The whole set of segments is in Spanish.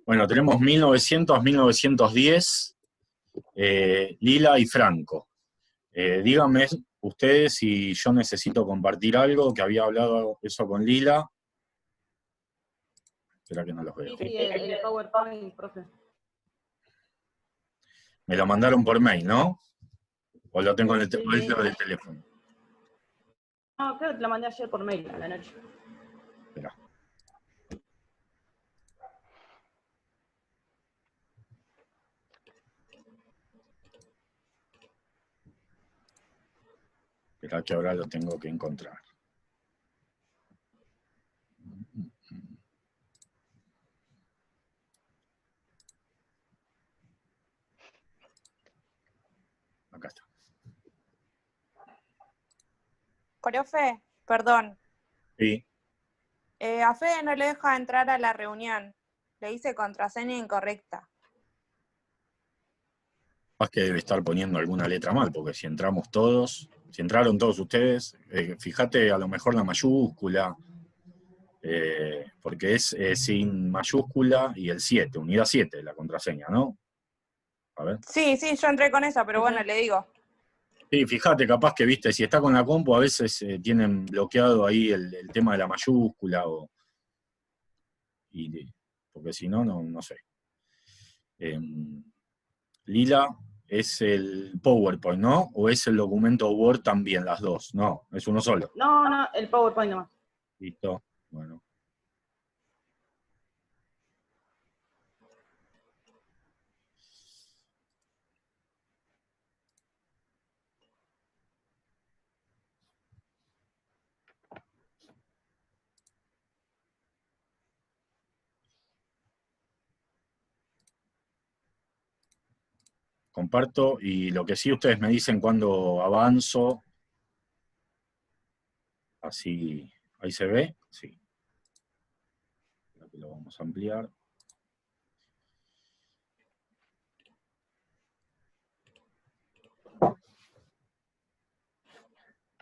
Bueno, tenemos 1900, 1910, Lila y Franco. Díganme ustedes si yo necesito compartir algo, que había hablado eso con Lila. Espera que no los veo. Sí, el PowerPoint, profe. Me lo mandaron por mail, ¿no? ¿O lo tengo en el Sí. del teléfono? No, creo que te lo mandé ayer por mail a la noche. Espera. Espera que ahora lo tengo que encontrar. Acá está. Profe, perdón. Sí. A Fede no le deja entrar a la reunión. Le hice contraseña incorrecta. Más que debe estar poniendo alguna letra mal, porque si entramos todos, si entraron todos ustedes, fíjate a lo mejor la mayúscula, porque es sin mayúscula y el 7, unidad 7, la contraseña, ¿no? A ver. Sí, yo entré con esa, pero bueno, le digo. Sí, fíjate, capaz que, viste, si está con la compu, a veces tienen bloqueado ahí el tema de la mayúscula, porque si no, no sé. Lila es el PowerPoint, ¿no? ¿O es el documento Word también, las dos? No, es uno solo. No, el PowerPoint nomás. Listo, bueno. Comparto, y lo que sí ustedes me dicen cuando avanzo, así, ahí se ve, sí. Aquí lo vamos a ampliar.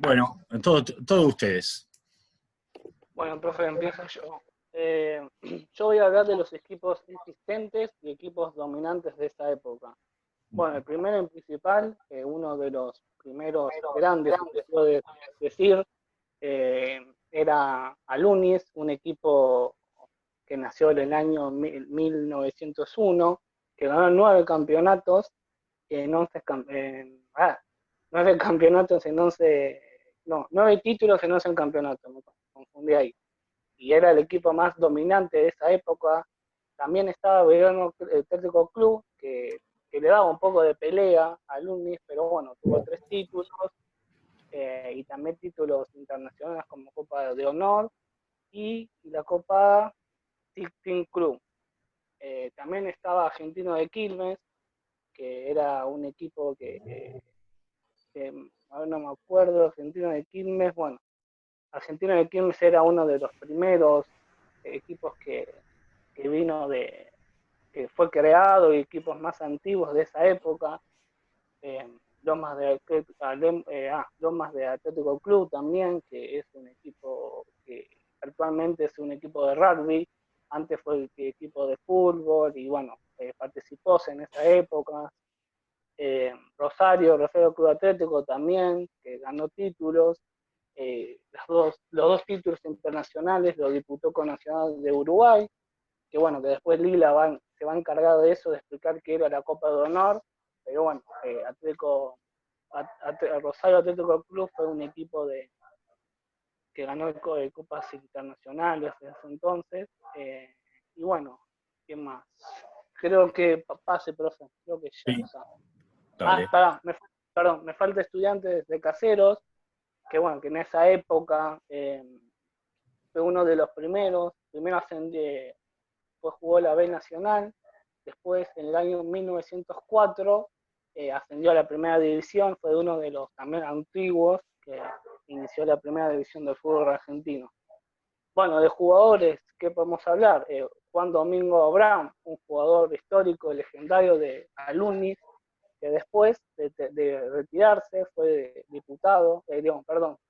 Bueno, todos ustedes. Bueno, profe, empiezo yo. Yo voy a hablar de los equipos existentes y equipos dominantes de esa época. Bueno, el primero en principal, uno de los primeros grandes, se puede decir, era Alunis, un equipo que nació en el año 1901, que ganó 9 campeonatos en 11 9 campeonatos en 11, no, 9 títulos en 11 campeonatos, me confundí ahí. Y era el equipo más dominante de esa época. También estaba Belgrano Atlético Club, que le daba un poco de pelea a Lunis, pero bueno, tuvo 3 títulos, y también títulos internacionales como Copa de Honor y la Copa Team Club. También estaba Argentino de Quilmes, que era un equipo que ahora no me acuerdo, Argentino de Quilmes, bueno, Argentino de Quilmes era uno de los primeros equipos que vino que fue creado, y equipos más antiguos de esa época. Lomas de Atlético Club también, que es un equipo que actualmente es un equipo de rugby, antes fue el equipo de fútbol, y bueno, participó en esa época. Rosario Club Atlético también, que ganó títulos, los dos títulos internacionales los disputó con Nacional de Uruguay, que bueno, que después Lila se va a encargar de eso, de explicar qué era la Copa de Honor, pero bueno, Rosario Atlético Club fue un equipo que ganó copas internacionales en ese entonces, y bueno, ¿qué más? Creo que pase, profe, creo que ya está. Dale. Me falta Estudiantes de Caseros, que bueno, que en esa época fue uno de los primero jugó la B Nacional, después en el año 1904 ascendió a la primera división, fue uno de los también antiguos que inició la primera división del fútbol argentino. Bueno, de jugadores, ¿qué podemos hablar? Juan Domingo Brown, un jugador histórico, legendario de Alunis, que después de retirarse fue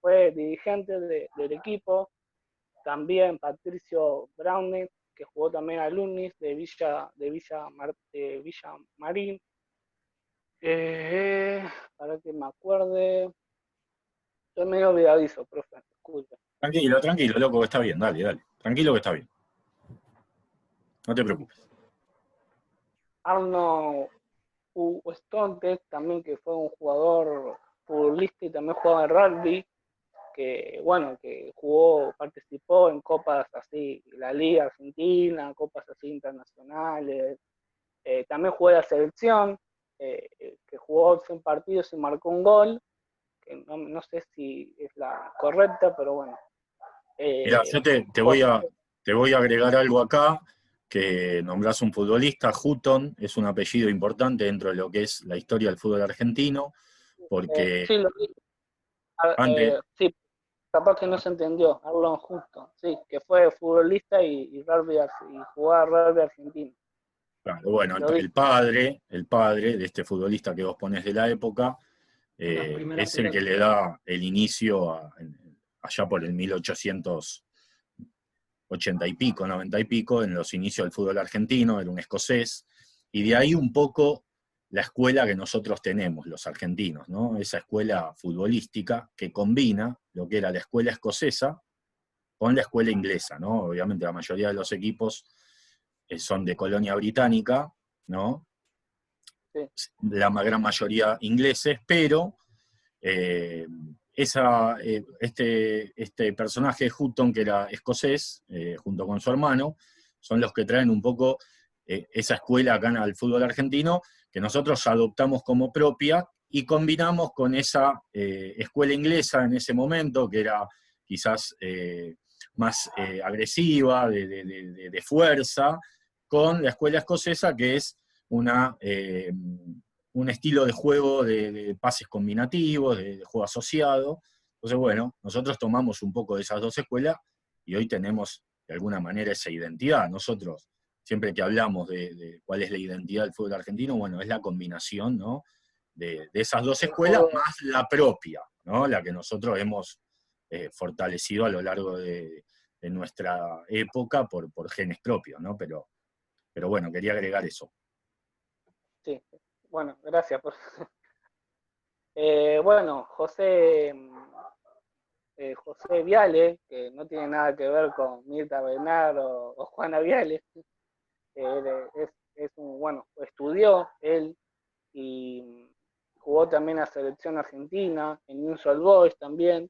fue dirigente del equipo. También Patricio Browning, que jugó también a Lunis de Villa Marín. Para que me acuerde. Estoy medio olvidadizo, profe, disculpe. Tranquilo, tranquilo, loco, que está bien, dale, dale. Tranquilo que está bien. No te preocupes. Arno Stontek también, que fue un jugador futbolista y también jugaba en rugby, que bueno, que participó en copas así, la Liga Argentina, copas así internacionales, también jugó en la selección, que jugó 11 partidos y marcó un gol, que no sé si es la correcta, pero bueno. Mirá, yo te voy a agregar algo acá, que nombrás un futbolista, Hutton, es un apellido importante dentro de lo que es la historia del fútbol argentino, porque Sí, lo vi. antes, Sí, capaz que no se entendió, Arlon Justo, sí, que fue futbolista y jugaba rugby argentino. claro, bueno, Lo vi. el padre de este futbolista que vos ponés de la época, es el que le da el inicio allá por el 1880 y pico, 90 y pico, en los inicios del fútbol argentino, era un escocés, y de ahí un poco la escuela que nosotros tenemos, los argentinos, ¿no? Esa escuela futbolística que combina lo que era la escuela escocesa con la escuela inglesa, ¿no? Obviamente la mayoría de los equipos son de colonia británica, ¿no? Sí. La gran mayoría ingleses, pero este personaje Hutton, que era escocés, junto con su hermano, son los que traen un poco esa escuela acá al fútbol argentino, que nosotros adoptamos como propia y combinamos con esa escuela inglesa en ese momento, que era quizás más agresiva, de fuerza, con la escuela escocesa, que es un estilo de juego de pases combinativos, de juego asociado. Entonces, bueno, nosotros tomamos un poco de esas dos escuelas y hoy tenemos de alguna manera esa identidad. Nosotros, siempre que hablamos de cuál es la identidad del fútbol argentino, bueno, es la combinación, ¿no? de esas dos escuelas más la propia, ¿no? La que nosotros hemos fortalecido a lo largo de nuestra época por genes propios, ¿no? Pero bueno, quería agregar eso. Sí, bueno, gracias. Bueno, José Viale, que no tiene nada que ver con Mirta Bernard o Juana Viale, bueno, estudió él y jugó también a selección argentina, en Newell's Old Boys también.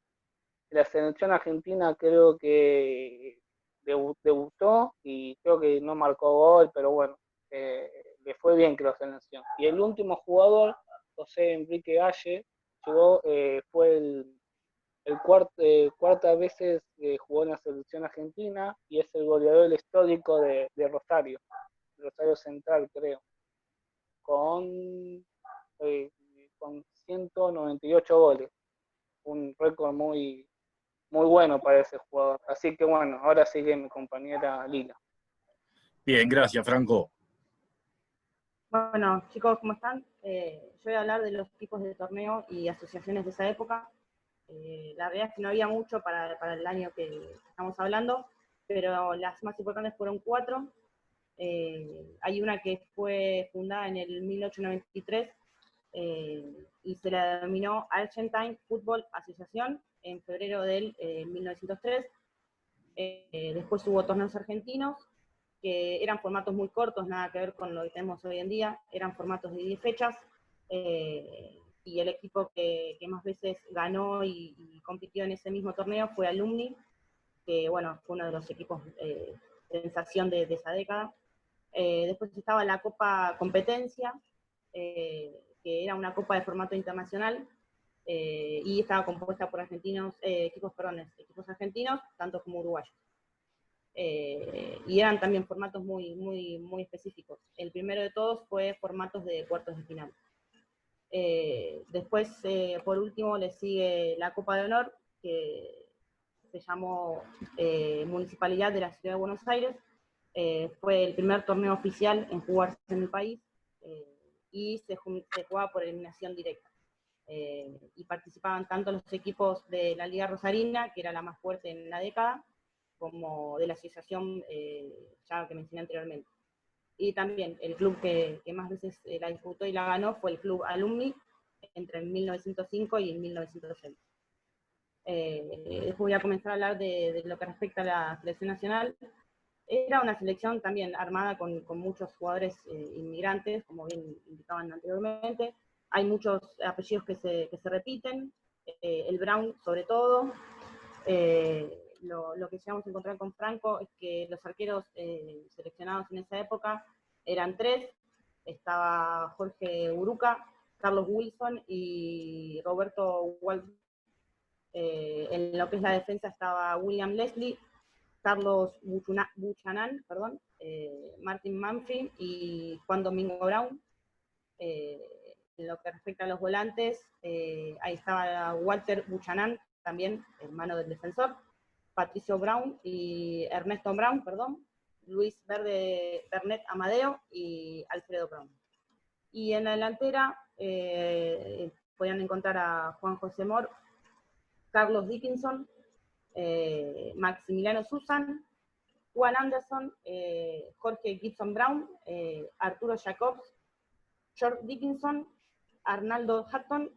La selección argentina creo que debutó y creo que no marcó gol, pero bueno, le fue bien que la selección. Y el último jugador, José Enrique Galle, fue el cuarta veces jugó en la selección argentina y es el goleador histórico de Rosario Central, creo, con, con 198 goles, un récord muy bueno para ese jugador. Así que bueno, ahora sigue mi compañera Lila. Bien, gracias, Franco. Bueno, chicos, ¿cómo están? Yo voy a hablar de los tipos de torneo y asociaciones de esa época. La verdad es que no había mucho para el año que estamos hablando, pero las más importantes fueron 4. Hay una que fue fundada en el 1893 y se la denominó Argentine Football Association en febrero del 1903. Después hubo torneos argentinos, que eran formatos muy cortos, nada que ver con lo que tenemos hoy en día, eran formatos de 10 fechas, y el equipo que más veces ganó y compitió en ese mismo torneo fue Alumni, que bueno, fue uno de los equipos sensación de esa década. Después estaba la Copa Competencia, que era una copa de formato internacional, y estaba compuesta por equipos argentinos, tanto como uruguayos. Y eran también formatos muy específicos. El primero de todos fue formatos de cuartos de final. Después, por último, le sigue la Copa de Honor, que se llamó Municipalidad de la Ciudad de Buenos Aires. Fue el primer torneo oficial en jugarse en el país, y se jugaba por eliminación directa. Y participaban tanto los equipos de la Liga Rosarina, que era la más fuerte en la década, como de la asociación ya que mencioné anteriormente. Y también el club que más veces la disputó y la ganó fue el Club Alumni, entre 1905 y 1906. Después voy a comenzar a hablar de lo que respecta a la selección nacional. Era una selección también armada con muchos jugadores inmigrantes, como bien indicaban anteriormente. Hay muchos apellidos que se repiten, el Brown sobre todo. Lo que llegamos a encontrar con Franco es que los arqueros seleccionados en esa época eran 3. Estaba Jorge Uruca, Carlos Wilson y Roberto Wald. En lo que es la defensa estaba William Leslie, Carlos Buchanan, Martin Manfred y Juan Domingo Brown. En lo que respecta a los volantes, ahí estaba Walter Buchanan, también hermano del defensor, Patricio Brown y Ernesto Brown, Luis Bernet Amadeo y Alfredo Brown. Y en la delantera podían encontrar a Juan José Mor, Carlos Dickinson, Maximiliano Susan, Juan Anderson, Jorge Gibson Brown, Arturo Jacobs, George Dickinson, Arnaldo Hatton,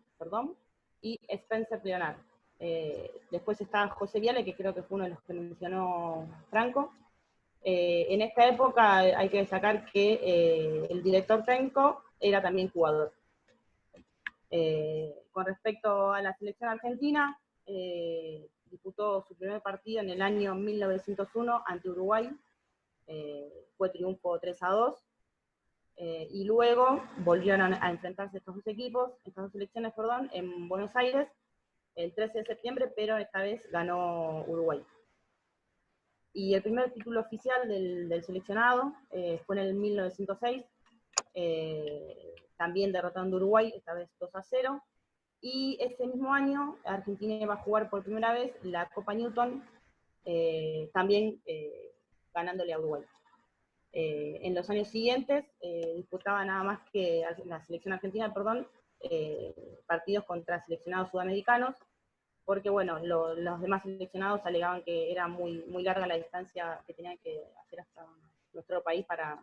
y Spencer Leonard. Después está José Viale, que creo que fue uno de los que mencionó Franco. En esta época hay que destacar que el director técnico era también jugador. Con respecto a la selección argentina, disputó su primer partido en el año 1901 ante Uruguay, fue triunfo 3-2, y luego volvieron a enfrentarse estas dos selecciones, en Buenos Aires, el 13 de septiembre, pero esta vez ganó Uruguay. Y el primer título oficial del seleccionado fue en el 1906, también derrotando a Uruguay, esta vez 2-0, y ese mismo año Argentina iba a jugar por primera vez la Copa Newton, también ganándole a Uruguay. En los años siguientes disputaba nada más que la selección argentina, partidos contra seleccionados sudamericanos, porque bueno, los demás seleccionados alegaban que era muy, muy larga la distancia que tenían que hacer hasta nuestro país para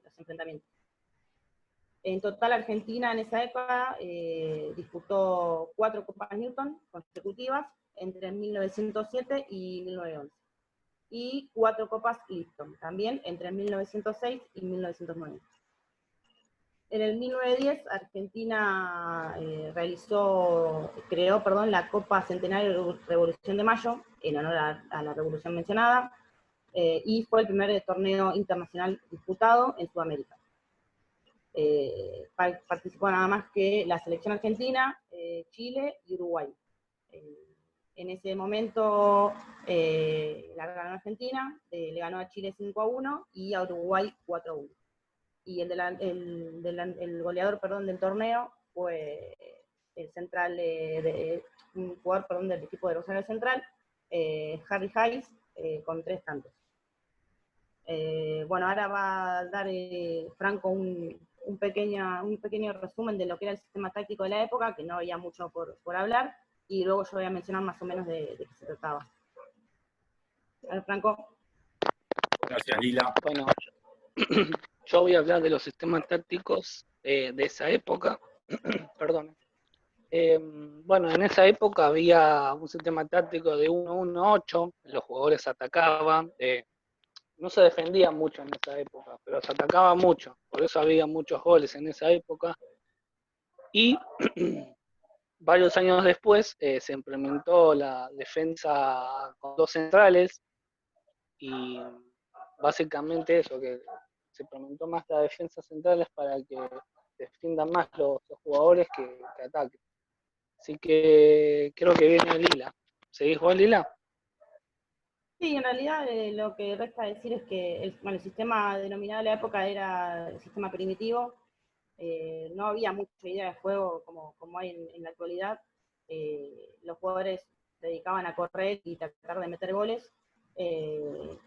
los enfrentamientos. En total, Argentina en esa época disputó 4 Copas Newton consecutivas entre 1907 y 1911. Y 4 Copas Lipton, también entre 1906 y 1909. En el 1910, Argentina creó la Copa Centenario Revolución de Mayo, en honor a la revolución mencionada, y fue el primer torneo internacional disputado en Sudamérica. Participó nada más que la selección argentina, Chile y Uruguay. En ese momento la ganó Argentina, le ganó a Chile 5-1 y a Uruguay 4-1. Y el goleador del torneo fue el central, un jugador del equipo de Rosario Central, Harry Hayes, con 3 tantos. Bueno, ahora va a dar Franco un pequeño resumen de lo que era el sistema táctico de la época, que no había mucho por hablar, y luego yo voy a mencionar más o menos de qué se trataba. A ver, Franco. Gracias, Lila. Bueno, yo voy a hablar de los sistemas tácticos de esa época. Perdón. Bueno, en esa época había un sistema táctico de 1-1-8, los jugadores atacaban, no se defendía mucho en esa época, pero se atacaba mucho, por eso había muchos goles en esa época. Y varios años después se implementó la defensa con 2 centrales, y básicamente eso, que se implementó más la defensa centrales para que defiendan más los jugadores que ataquen. Así que creo que viene Lila. ¿Seguís vos, Lila? Sí, en realidad lo que resta decir es que el sistema denominado en la época era el sistema primitivo. No había mucha idea de juego como hay en la actualidad. Los jugadores se dedicaban a correr y tratar de meter goles.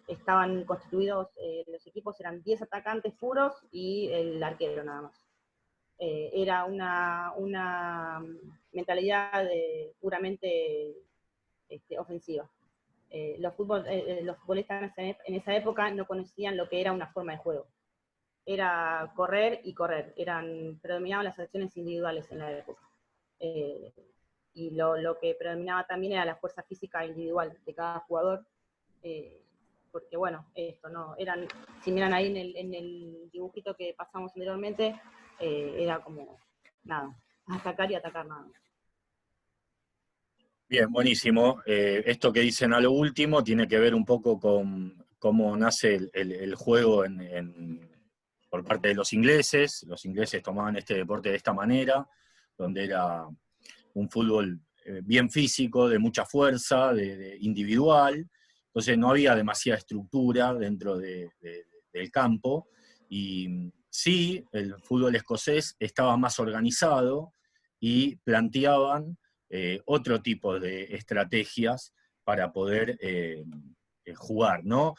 Estaban constituidos, los equipos eran 10 atacantes puros y el arquero nada más. Era una mentalidad puramente ofensiva. los futbolistas en esa época no conocían lo que era una forma de juego. Era correr y correr, predominaban las acciones individuales en la época. Y lo que predominaba también era la fuerza física individual de cada jugador, porque bueno, si miran ahí en el dibujito que pasamos anteriormente, era como, nada, atacar y atacar nada. Bien, buenísimo. Esto que dicen a lo último tiene que ver un poco con cómo nace el juego por parte de los ingleses. Los ingleses tomaban este deporte de esta manera, donde era un fútbol bien físico, de mucha fuerza, de individual. Entonces no había demasiada estructura dentro del campo. Y sí, el fútbol escocés estaba más organizado y planteaban otro tipo de estrategias para poder jugar, ¿no?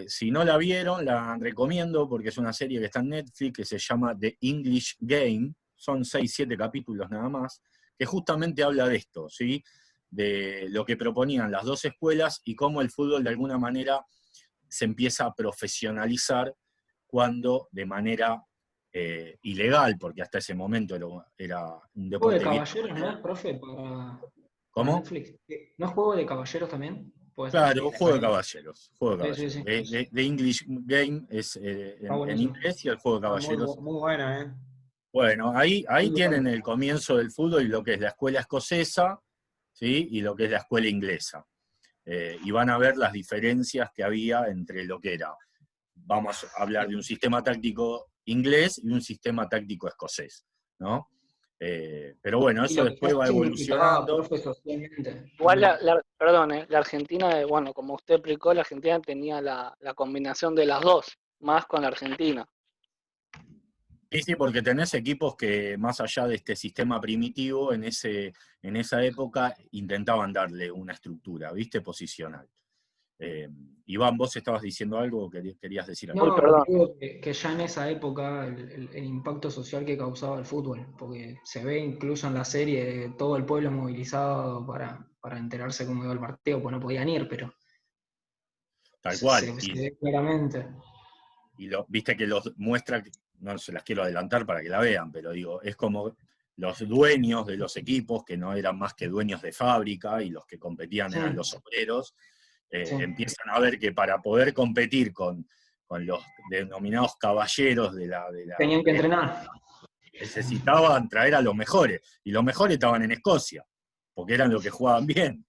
Si no la vieron, la recomiendo porque es una serie que está en Netflix que se llama The English Game, son 6-7 capítulos nada más, que justamente habla de esto, ¿sí? De lo que proponían las dos escuelas y cómo el fútbol de alguna manera se empieza a profesionalizar cuando de manera ilegal, porque hasta ese momento era un Juego de deporte bien. caballeros, ¿no es, profe? Para ¿Cómo? Netflix. ¿No es juego de caballeros también? ¿Puede ser? Claro, juego de caballeros. Juego de Sí, sí, caballeros. sí. The English Game es Está en buenísimo. inglés y el juego de Está muy, caballeros. muy buena, ¿eh? Bueno, ahí Muy tienen bueno. el comienzo del fútbol y lo que es la escuela escocesa, ¿sí? Y lo que es la escuela inglesa. Y van a ver las diferencias que había entre lo que era, vamos a hablar de un sistema táctico inglés y un sistema táctico escocés, ¿no? Pero bueno, Y eso lo que después va significaba, evolucionando. profe, socialmente. Igual, También. perdón, la Argentina, bueno, como usted explicó, la Argentina tenía la combinación de las dos, más con la Argentina. Sí, sí, porque tenés equipos que más allá de este sistema primitivo, en esa época intentaban darle una estructura, ¿viste? Posicional. Iván, vos estabas diciendo algo, querías decir algo. Uy, No, perdón. digo que ya en esa época el impacto social que causaba el fútbol, porque se ve incluso en la serie todo el pueblo movilizado para enterarse cómo iba el partido, pues no podían ir, pero Tal cual. se ve claramente. Y viste que los muestra, no se las quiero adelantar para que la vean, pero digo, es como los dueños de los equipos, que no eran más que dueños de fábrica, y los que competían Sí, eran los obreros, sí. empiezan a ver que para poder competir con los denominados caballeros de la Tenían que entrenar. necesitaban traer a los mejores, y los mejores estaban en Escocia, porque eran los que jugaban bien.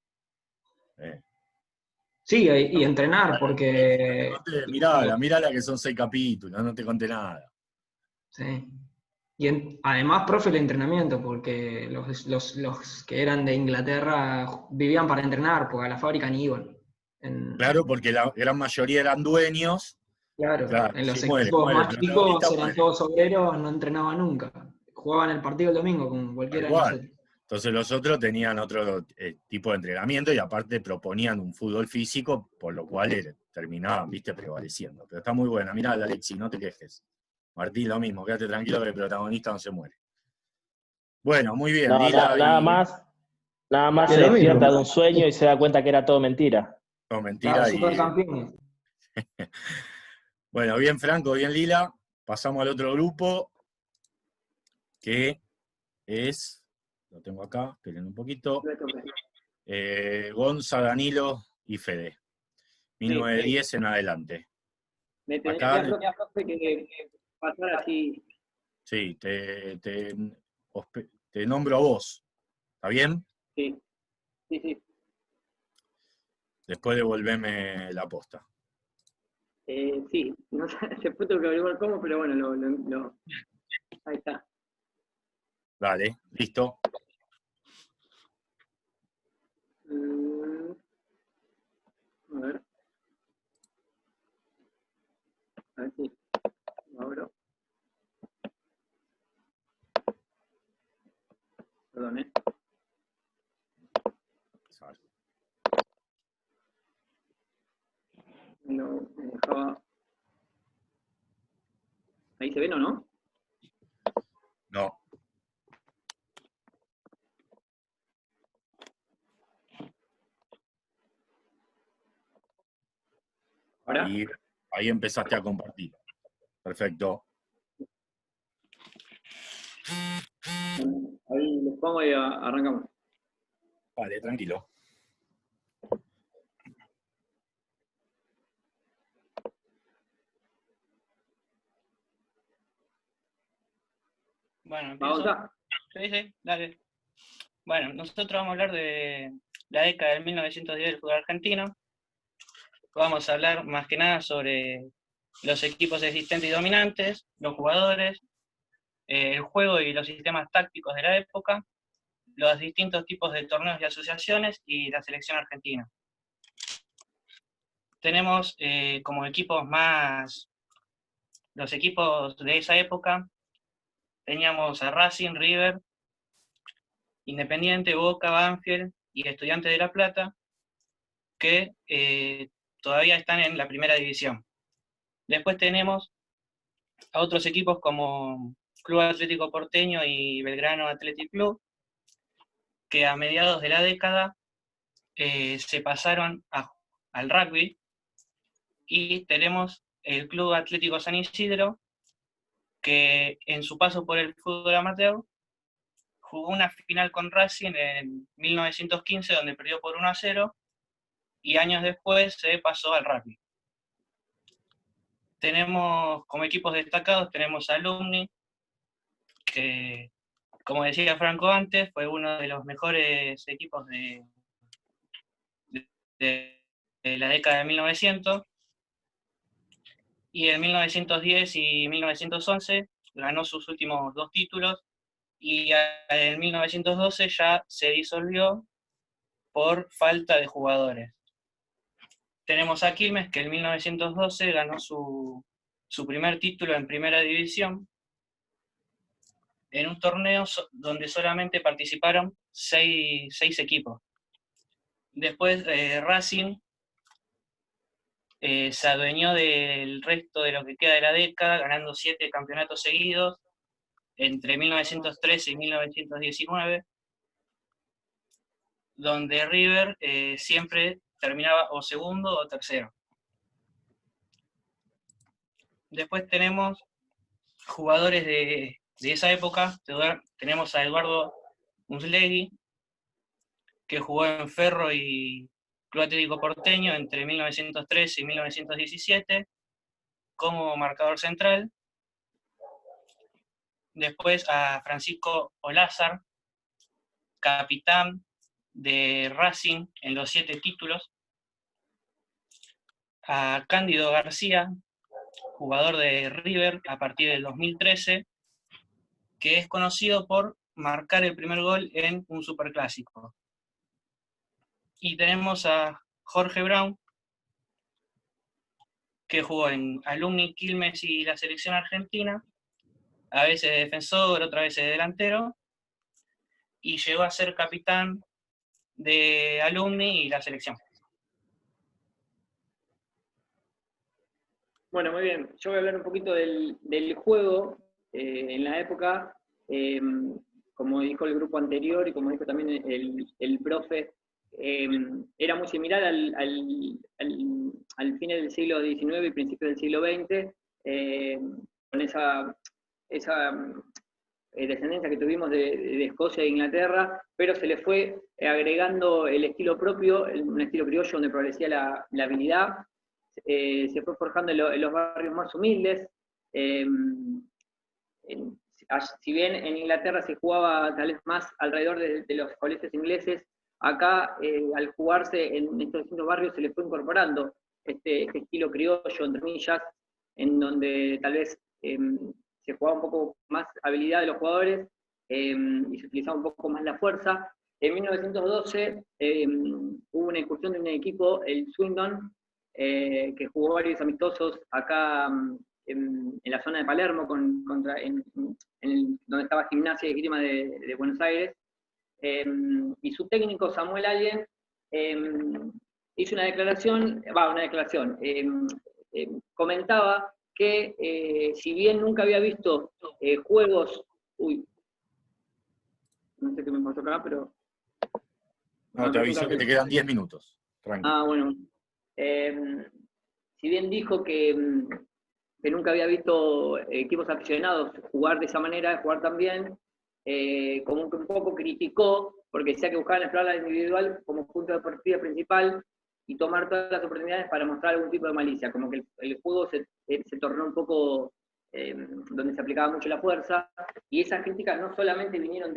Sí, y entrenar, porque... Mirala que son 6 capítulos, no te conté nada. Sí. Y además, profe, el entrenamiento, porque los que eran de Inglaterra vivían para entrenar, porque a la fábrica ni iban. Claro, porque la gran mayoría eran dueños. Claro, Claro, en si los muere equipos el más chicos protagonista, eran muere. todos obreros, no entrenaban nunca. Jugaban el partido el domingo, como Tal cualquiera de cual. nosotros. Entonces los otros tenían otro tipo de entrenamiento y aparte proponían un fútbol físico, por lo cual terminaban, viste, prevaleciendo. Pero está muy buena, mirá, Alexi, no te quejes. Martín, lo mismo, quédate tranquilo que el protagonista no se muere. Bueno, muy bien, No, Lila nada y... más Es se lo mismo. despierta de un sueño y se da cuenta que era todo mentira. No, Claro, mentira. supercampeones. Bueno, bien Franco, bien Lila. Pasamos al otro grupo, que es... Lo tengo acá, esperen un poquito. Gonza, Danilo y Fede. 1910 en adelante. Me Acá, tendría profe que pasar así. sí, te nombro a vos. ¿Está bien? Sí, sí, sí. Después devolveme la posta. Sí, no sé, después tengo que averiguar cómo, pero bueno, ahí está. Dale, listo. A ver. A ver si lo abro. Perdón, me dejaba. ¿Ahí se ven o no? No. ¿Ahora? Ahí empezaste a compartir. Perfecto. Ahí les pongo y arrancamos. Vale, tranquilo. Bueno, ¿Vamos empiezo. ya? Sí, dale. Bueno, nosotros vamos a hablar de la década del 1910 del fútbol argentino. Vamos a hablar más que nada sobre los equipos existentes y dominantes, los jugadores, el juego y los sistemas tácticos de la época, los distintos tipos de torneos y asociaciones y la selección argentina. Tenemos como equipos los equipos de esa época, teníamos a Racing, River, Independiente, Boca, Banfield y Estudiantes de La Plata, que todavía están en la primera división. Después tenemos a otros equipos como Club Atlético Porteño y Belgrano Athletic Club, que a mediados de la década se pasaron al rugby, y tenemos el Club Atlético San Isidro, que en su paso por el fútbol amateur jugó una final con Racing en 1915, donde perdió por 1-0, y años después se pasó al rugby. Tenemos como equipos destacados, tenemos a Alumni, que, como decía Franco antes, fue uno de los mejores equipos de la década de 1900, y en 1910 y 1911 ganó sus últimos 2 títulos, y en 1912 ya se disolvió por falta de jugadores. Tenemos a Quilmes, que en 1912 ganó su primer título en primera división, en un torneo donde solamente participaron 6 equipos. Después Racing se adueñó del resto de lo que queda de la década, ganando 7 campeonatos seguidos entre 1913 y 1919, donde River siempre terminaba o segundo o tercero. Después tenemos jugadores de esa época. Tenemos a Eduardo Muslegui, que jugó en Ferro y Club Atlético Porteño entre 1913 y 1917 como marcador central. Después a Francisco Olázar, capitán de Racing en los 7 títulos. A Cándido García, jugador de River a partir del 2013, que es conocido por marcar el primer gol en un superclásico. Y tenemos a Jorge Brown, que jugó en Alumni, Quilmes y la selección argentina, a veces de defensor, otras veces de delantero, y llegó a ser capitán de Alumni y la selección. Bueno, muy bien. Yo voy a hablar un poquito del juego en la época. Como dijo el grupo anterior y como dijo también el profe, era muy similar al fin del siglo XIX y principios del siglo XX, con esa descendencia que tuvimos de Escocia e Inglaterra, pero se le fue agregando el estilo propio, un estilo criollo donde prevalecía la habilidad. Se fue forjando en los barrios más humildes. Si bien en Inglaterra se jugaba tal vez más alrededor de los colegios ingleses, acá al jugarse en estos distintos barrios se le fue incorporando este estilo criollo, entre millas, en donde tal vez se jugaba un poco más habilidad de los jugadores y se utilizaba un poco más la fuerza. En 1912 hubo una incursión de un equipo, el Swindon, que jugó varios amistosos acá en la zona de Palermo, donde estaba Gimnasia y Esgrima de Buenos Aires, y su técnico Samuel Allen hizo una declaración, comentaba que si bien nunca había visto juegos, no sé qué me pasó acá, pero... No, te aviso que te quedan 10 minutos. Tranquilo. Bueno. si bien dijo que nunca había visto equipos aficionados jugar de esa manera, jugar tan bien, como que un poco criticó, porque decía que buscaban explorar la individual como punto de partida principal y tomar todas las oportunidades para mostrar algún tipo de malicia, como que el juego se tornó un poco donde se aplicaba mucho la fuerza, y esas críticas no solamente vinieron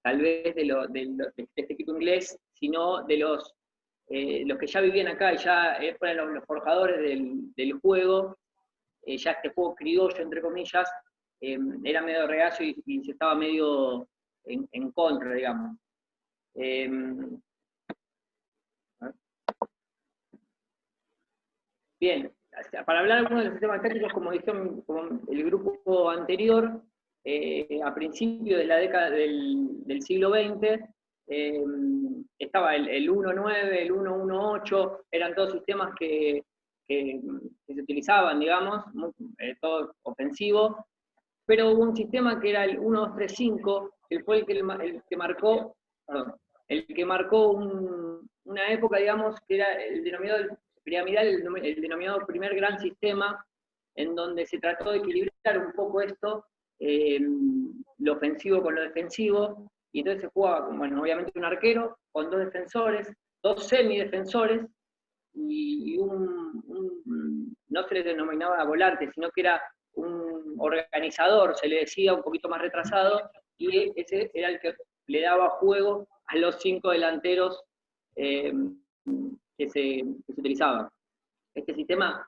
tal vez de este equipo inglés, sino de los que ya vivían acá y ya fueron los forjadores del juego. Ya este juego criollo, entre comillas, era medio reacio y se estaba medio en contra, digamos. Bien, para hablar de algunos de los sistemas tácticos, como dijeron como el grupo anterior, a principios de la década del siglo XX, estaba el 1-9, el 1-1-8, eran todos sistemas que se utilizaban, digamos, todo ofensivo, pero hubo un sistema que era el 1-2-3-5, que fue el que marcó una época, digamos, que era el denominado piramidal, el denominado primer gran sistema, en donde se trató de equilibrar un poco esto, lo ofensivo con lo defensivo, y entonces se jugaba, bueno, obviamente un arquero, con 2 defensores, 2 semidefensores, y no se le denominaba volante, sino que era un organizador, se le decía, un poquito más retrasado, y ese era el que le daba juego a los 5 delanteros que se utilizaban. Este sistema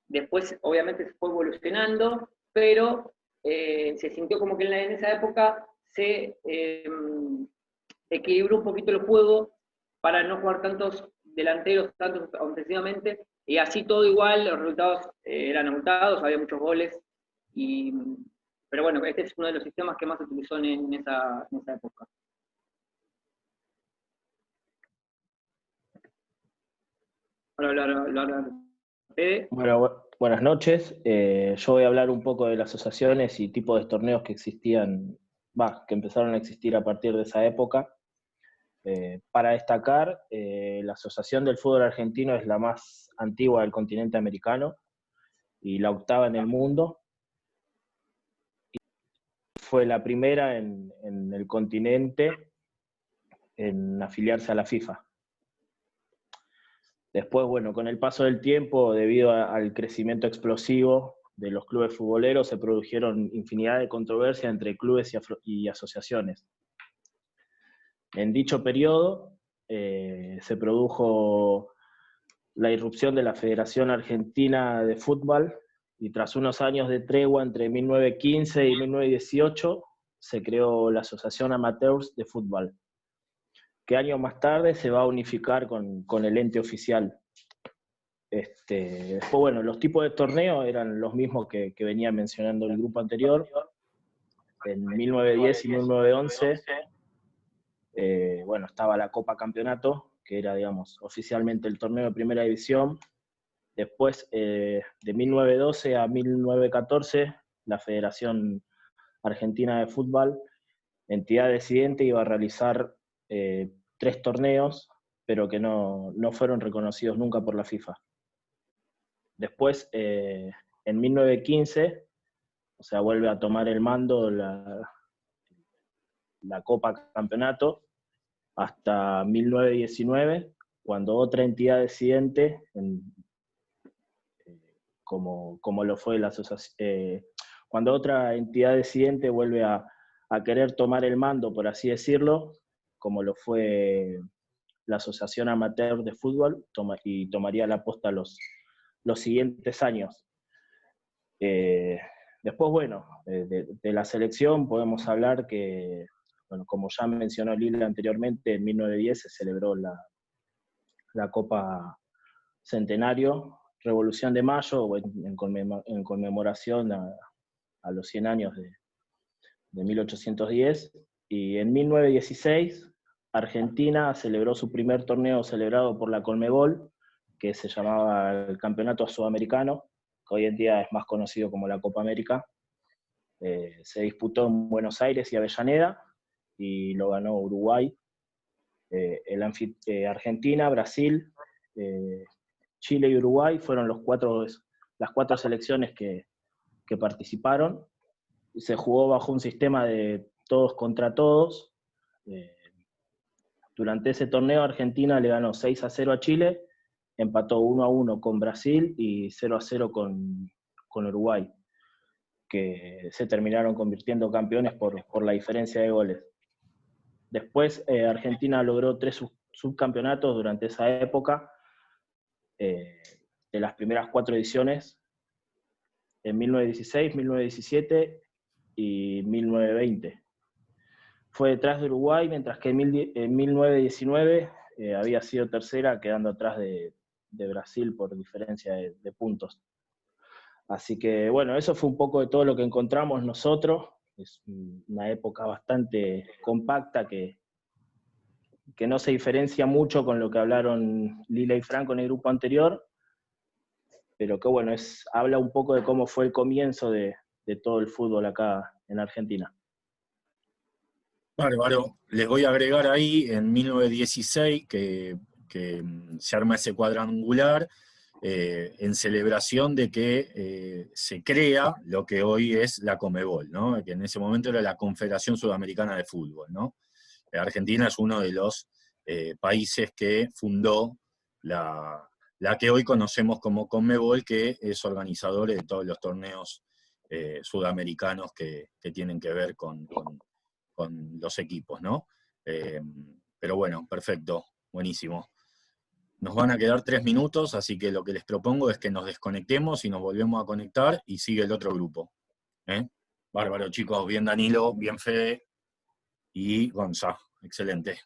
después obviamente se fue evolucionando, pero se sintió como que en esa época se equilibró un poquito el juego para no jugar tantos delanteros, tantos ofensivamente, y así todo igual, los resultados eran abultados, había muchos goles, pero bueno, este es uno de los sistemas que más se utilizó en esa época. Bueno, buenas noches. Yo voy a hablar un poco de las asociaciones y tipos de torneos que existían, que empezaron a existir a partir de esa época. Para destacar, la Asociación del Fútbol Argentino es la más antigua del continente americano y la 8ª en el mundo. Fue la primera en el continente en afiliarse a la FIFA. Después, bueno, con el paso del tiempo, debido al crecimiento explosivo de los clubes futboleros, se produjeron infinidad de controversias entre clubes y asociaciones. En dicho periodo se produjo la irrupción de la Federación Argentina de Fútbol, y tras unos años de tregua entre 1915 y 1918, se creó la Asociación Amateurs de Fútbol, que años más tarde se va a unificar con el ente oficial. Después, bueno, los tipos de torneo eran los mismos que venía mencionando el grupo anterior. En 1910 y 1911, bueno, estaba la Copa Campeonato, que era, digamos, oficialmente el torneo de primera división. Después, de 1912 a 1914, la Federación Argentina de Fútbol, entidad decidente, iba a realizar 3 torneos, pero que no fueron reconocidos nunca por la FIFA. Después, en 1915, o sea, vuelve a tomar el mando la Copa Campeonato, hasta 1919, cuando otra entidad decidente, como lo fue la asociación, cuando otra entidad decidente vuelve a querer tomar el mando, por así decirlo, como lo fue la Asociación Amateur de Fútbol, y tomaría la posta los siguientes años. Después, bueno, de la selección podemos hablar que, bueno, como ya mencionó Lila anteriormente, en 1910 se celebró la Copa Centenario, Revolución de Mayo, en conmemoración a los 100 años de 1810, y en 1916 Argentina celebró su primer torneo celebrado por la Conmebol, que se llamaba el Campeonato Sudamericano, que hoy en día es más conocido como la Copa América. Se disputó en Buenos Aires y Avellaneda, y lo ganó Uruguay. Argentina, Brasil, Chile y Uruguay fueron las cuatro selecciones que participaron. Se jugó bajo un sistema de todos contra todos. Durante ese torneo Argentina le ganó 6-0 a Chile, empató 1-1 con Brasil y 0-0 con Uruguay, que se terminaron convirtiendo campeones por la diferencia de goles. Después Argentina logró 3 subcampeonatos durante esa época, de las primeras 4 ediciones, en 1916, 1917 y 1920. Fue detrás de Uruguay, mientras que en 1919 había sido tercera, quedando atrás de Brasil por diferencia de puntos. Así que bueno, eso fue un poco de todo lo que encontramos nosotros. Es una época bastante compacta que no se diferencia mucho con lo que hablaron Lila y Franco en el grupo anterior, pero que bueno, habla un poco de cómo fue el comienzo de todo el fútbol acá en Argentina. Bárbaro. Les voy a agregar ahí, en 1916, que se arma ese cuadrangular, en celebración de que se crea lo que hoy es la Conmebol, ¿no? Que en ese momento era la Confederación Sudamericana de Fútbol, ¿no? Argentina es uno de los países que fundó la que hoy conocemos como Conmebol, que es organizador de todos los torneos sudamericanos que tienen que ver con los equipos, ¿no? Pero bueno, perfecto, buenísimo. Nos van a quedar 3 minutos, así que lo que les propongo es que nos desconectemos y nos volvemos a conectar y sigue el otro grupo. Bárbaro, chicos, bien Danilo, bien Fede y Gonza, excelente.